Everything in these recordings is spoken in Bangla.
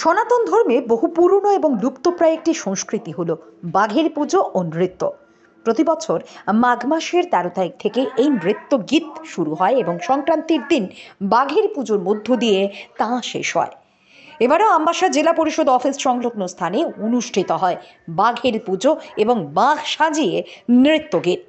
সনাতন ধর্মে বহু পুরনো এবং লুপ্তপ্রায় একটি সংস্কৃতি হলো বাঘের পুজো ও নৃত্য। প্রতি বছর মাঘ মাসের 13 তারিখ থেকে এই নৃত্য গীত শুরু হয় এবং সংক্রান্তির দিন বাঘের পুজোর মধ্য দিয়ে তা শেষ হয়। এবারও আমবাসা জেলা পরিষদ অফিস সংলগ্ন স্থানে অনুষ্ঠিত হয় বাঘের পুজো এবং বাঘ সাজিয়ে নৃত্য গীত।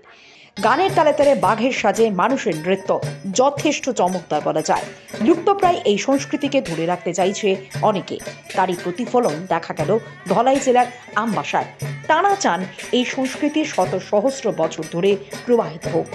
গানের তালে তালে বাঘের সাজে মানুষের নৃত্য যথেষ্ট চমকদার বলা যায়। লুপ্তপ্রায় এই সংস্কৃতিকে ধরে রাখতে চাইছে অনেকে, তারই প্রতিফলন দেখা গেল ধলাই জেলার আমবাসায়। তাঁরা চান এই সংস্কৃতি শত সহস্র বছর ধরে প্রবাহিত হোক।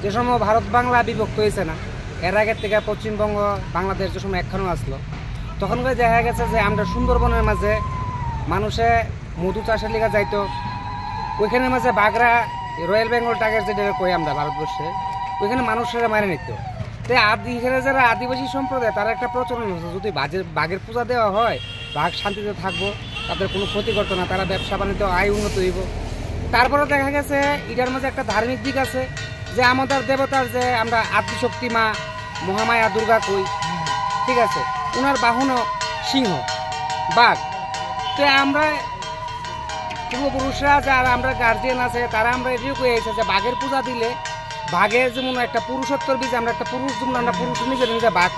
যে সময় ভারত বাংলা বিভক্ত হয়েছে না, এর আগের থেকে পশ্চিমবঙ্গ বাংলাদেশ যে সময় একখানো আসলো, তখন করে দেখা গেছে যে আমরা সুন্দরবনের মাঝে মানুষে মধু চাষের লিগা যাইতো। ওইখানে মাঝে বাঘরা রয়্যাল বেঙ্গল টাইগার যেটা কই আমরা ভারতবর্ষে, ওইখানে মানুষেরা মারে নিত। তাই এখানে যারা আদিবাসী সম্প্রদায় তারা একটা প্রচলন হচ্ছে, যদি বাঘের পূজা দেওয়া হয় বাঘ শান্তিতে থাকবো, তাদের কোনো ক্ষতি করতো না, তারা ব্যবসা বাণিজ্য আয় উন্নত হইব। তারপরে দেখা গেছে এটার মাঝে একটা ধার্মিক দিক আছে, যে আমাদের দেবতার যে আমরা আদিশক্তি মা মহামায়া দুর্গা কই, ঠিক আছে, ওনার বাহন সিংহ বাঘ। তো আমরা পূর্বপুরুষরা যারা আমরা গার্জিয়ান আছে তারা আমরা এটিও কয়ে এসেছে যে বাঘের পূজা দিলে বাঘের যেমন একটা পুরুষত্বর বীজ, আমরা একটা পুরুষ যেমন আমরা পুরুষ নিজে নিজে বাঘ